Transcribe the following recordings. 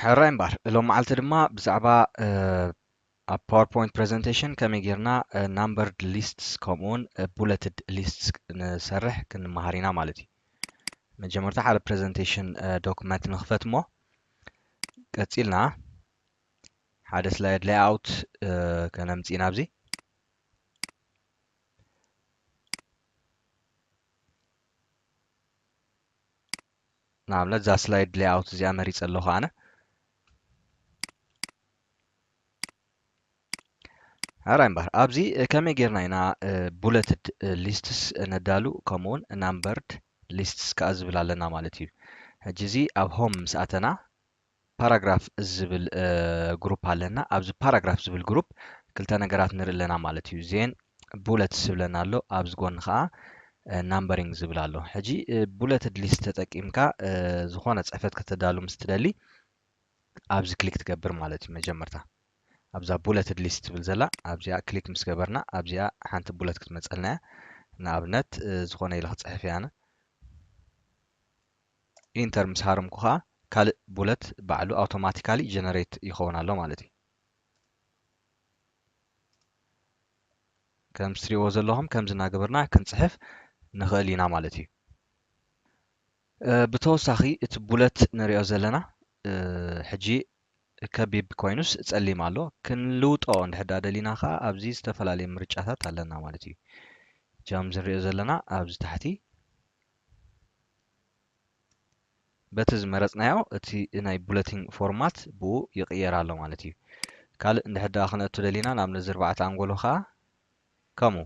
حراي مبار لو معلت دما بزعبا a PowerPoint presentation كمي جيرنا numbered lists كمون bulleted lists نسرح كن مهارينا مالتي مجمرتا على presentation document نخفت مو قتيلنا حدا slide layout كنمتينا بزي نعمل ذا slide layout زي مريت اللوخ أنا حراي مبار أبزي كمي جيرنا هنا bulleted lists ندالو كمون numbered lists كأزبل لنا مالتي هجزي أب هم ساعتنا باراجراف زبل جروب علينا أبز باراجراف زبل جروب كلتا نجارات نر لنا مالتيو زين بولت زبلنا له أبز جون خا نمبرينج زبل له حجي بولتد ليست تقيمكا زخونة صحفت كتدالو مستدلي أبز كليك تكبر مالتي مجمرتا أبزا بولتد ليست بالزلا أبزا كليك مسكبرنا أبزا حانت بولت كتمسألنا نابنت زخونة يلخص صحفي أنا إنتر مسحارم كوها ካልእ ቡለት ባዕሉ ኣውቶማቲካሊ ጀነሬት ይኸውን ኣሎ ማለት እዩ ከም ትሪእዎ ዘለኹም ከምዚ እናገበርና ክንፅሕፍ ንኽእል ኢና ማለት እዩ ብተወሳኺ እቲ ቡለት ንሪኦ ዘለና ሕጂ ከቢብ ኮይኑስ ፀሊም ኣሎ ክንልውጦ እንድሕር ደሊና ከዓ ኣብዚ ዝተፈላለዩ ምርጫታት ኣለና ማለት እዩ ከምዚ ንሪኦ ዘለና ኣብዚ ታሕቲ በቲ ዝመረፅናዮ እቲ ናይ ቡለቲንግ ፎርማት ብኡ ይቕየር ኣሎ ማለት እዩ ካልእ እንድሕር ዳ ክነእቱ ደሊና ንኣብነት ዝርባዕተ ኣንጎሎ ከዓ ከምኡ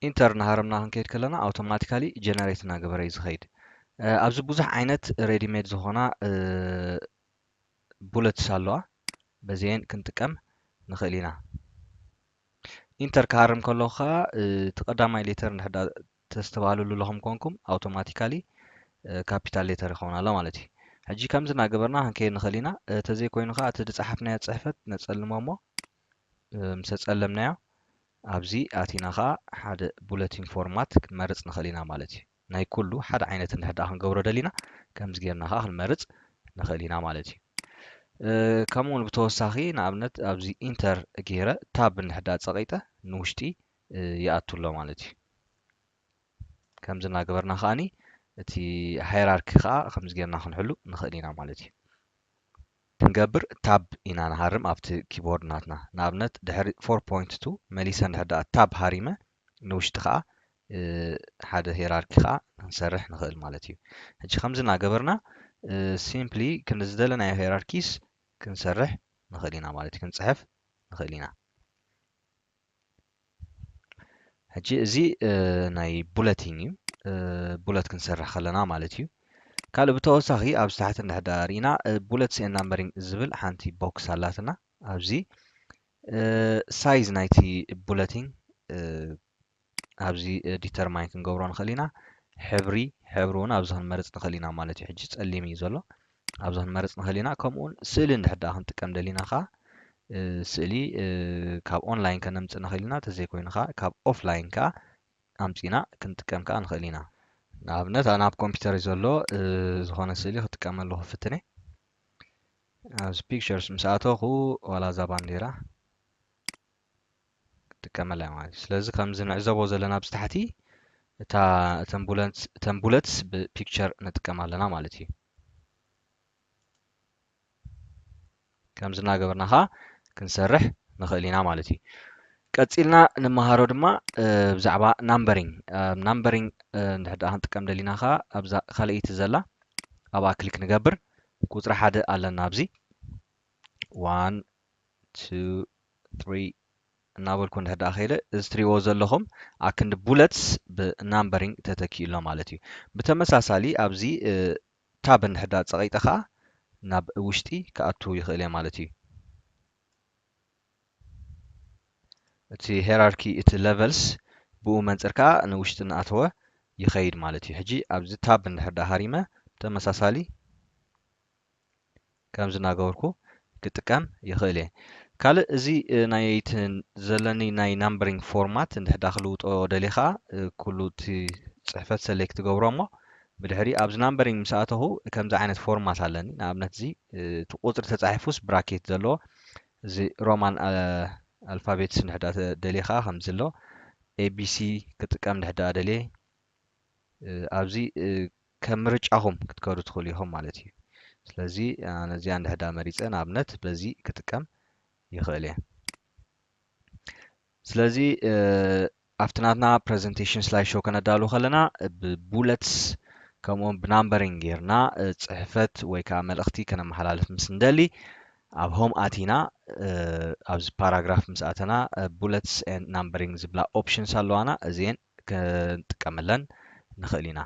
ኢንተር እናሃረምና ክንከይድ ከለና ኣውቶማቲካሊ ጀነሬት እናገበረ እዩ ዝኸይድ ኣብዚ ብዙሕ ዓይነት ሬዲሜድ ዝኾና ቡለትስ ኣለዋ በዚአን ክንጥቀም ንኽእል ኢና ኢንተር ክሃርም ከለኹ ከዓ እቲ ቀዳማይ ሌተር እንድሕር ዳ ተስተባሃልሉ ለኹም ኮንኩም ኣውቶማቲካሊ ካፒታል ሌተር ይኸውን ኣሎ ማለት እዩ ሕጂ ከምዚ እናገበርና ክንከይድ ንኽእል ኢና እንተዘይኮይኑ ከዓ እቲ ዝፀሓፍናዮ ፅሕፈት ነፀልሞ እሞ ምስ ፀለምናዮ ኣብዚ ኣቲና ከዓ ሓደ ቡለቲን ፎርማት ክንመርፅ ንኽእል ኢና ማለት እዩ ናይ ኩሉ ሓደ ዓይነት እንድሕር ዳ ክንገብሮ ደሊና ከምዚ ጌርና ከዓ ክንመርፅ ንኽእል ኢና ማለት እዩ ከምኡውን ብተወሳኺ ንኣብነት ኣብዚ ኢንተር ገይረ ታብ እንድሕር ዳ ፀቒጠ ንውሽጢ ይኣቱ ኣሎ ማለት እዩ ከምዚ እናገበርና ከዓኒ እቲ ሃይራርኪ ከዓ ከምዚ ጌርና ክንሕሉ ንኽእል ኢና ማለት እዩ ክንገብር ታብ ኢና ንሃርም ኣብቲ ኪቦርድ ናትና ንኣብነት ድሕሪ 4.2 መሊሰ እንድሕር ዳ ታብ ሃሪመ ንውሽጢ ከዓ ሓደ ሄራርኪ ከዓ ክንሰርሕ ንኽእል ማለት እዩ ሕጂ ከምዚ እናገበርና ሲምፕሊ ክንዝደለናዮ ሄራርኪስ ክንሰርሕ ንኽእል ኢና ማለት እዩ ክንፅሕፍ ንኽእል ኢና ሕጂ እዚ ናይ ቡለቲን እዩ ቡለት ክንሰርሕ ከለና ማለት እዩ ካልእ ብተወሳኺ ኣብዚ ታሕቲ እንድሕር ዳ ሪኢና ቡለትስ ኤንድ ናምበሪንግ ዝብል ሓንቲ ቦክስ ኣላትና ኣብዚ ሳይዝ ናይቲ ቡለቲን ኣብዚ ዲተርማይን ክንገብሮ ንኽእል ኢና ሕብሪ እውን ኣብዚ ክንመርፅ ንኽእል ኢና ማለት እዩ ሕጂ ፀሊም እዩ ዘሎ ኣብዚ ክንመርፅ ንኽእል ኢና ከምኡውን ስእሊ እንድሕር ዳ ክንጥቀም ደሊና ከዓ ስእሊ ካብ ኦንላይን ከነምፅእ ንኽእል ኢና እንተዘይኮይኑ ከዓ ካብ ኦፍላይን ከዓ ኣምፂና ክንጥቀም ከዓ ንኽእል ኢና ንኣብነት ኣነ ኣብ ኮምፒተር እዩ ዘሎ ዝኾነ ስእሊ ክጥቀመሉ ክፍትነ ኣብዚ ፒክቸርስ ምስ ኣተኹ ዋላ እዛ ባንዴራ ክጥቀመላ ማለት እዩ ስለዚ ከምዚ ንዕዘቦ ዘለና ኣብዚ ታሕቲ እተን ቡለትስ ብፒክቸር ንጥቀም ኣለና ማለት እዩ ከምዚ እናገበርና ከዓ ክንሰርሕ ንኽእል ኢና ማለት እዩ ቀፂልና ንምሃሮ ድማ ብዛዕባ ናምበሪንግ እንድሕር ዳ ክንጥቀም ደሊና ከዓ ኣብዛ ካልአይቲ ዘላ ኣብኣ ክሊክ ንገብር ቁፅሪ 1 ኣለና ኣብዚ 1 2 3 እናበልኩ እንድሕር ዳ ከይደ እዚ ትሪእዎ ዘለኹም ኣክንዲ ቡለትስ ብናምበሪንግ ተተኪኡሎ ማለት እዩ ብተመሳሳሊ ኣብዚ ታብ እንድሕር ዳ ፀቒጠ ከዓ ናብ ውሽጢ ክኣቱ ይኽእል እየ ማለት እዩ እቲ ሄራርኪ እቲ ሌቨልስ ብኡ መንፅር ከዓ ንውሽጢ እናኣተወ ይኸይድ ማለት እዩ ሕጂ ኣብዚ ታብ እንድሕር ዳ ሃሪመ ተመሳሳሊ ከምዚ እናገበርኩ ክጥቀም ይኽእል እየ ካልእ እዚ ናይቲ ዘለኒ ናይ ናምበሪንግ ፎርማት እንድሕር ዳ ክልውጦ ደሊኻ ኩሉ እቲ ፅሕፈት ሰሌክት ትገብሮ እሞ بدحري أبز نمبرينج مساته كم زي عينة فورمات علني نابنت زي تقدر تتعرفوس براكيت زلو زي رومان الفابيتس نحدات دليخا خمزلو ABC كتكام نحدا دلي أبزي كمرجعهم كتكارو تخليهم مالتي ስለዚህ ነዚ አንድ ህዳ መሪፀን ኣብነት በዚ ክጥቀም ይኽእል እየ ስለዚ ኣብቲ ናትና ፕሬዘንቴሽን ስላይድ ሾው ከነዳሉ ከለና ብቡለትስ ከምኡውን ብናምበሪንግ ጌርና ፅሕፈት ወይ ከዓ መልእኽቲ ከነመሓላልፍ ምስ እንደሊ ኣብ ሆም ኣቲና ኣብዚ ፓራግራፍ ምስ ኣተና ቡለትስ ኤንድ ናምበሪንግ ዝብላ ኦፕሽንስ ኣለዋና እዚአን ክንጥቀመለን ንኽእል ኢና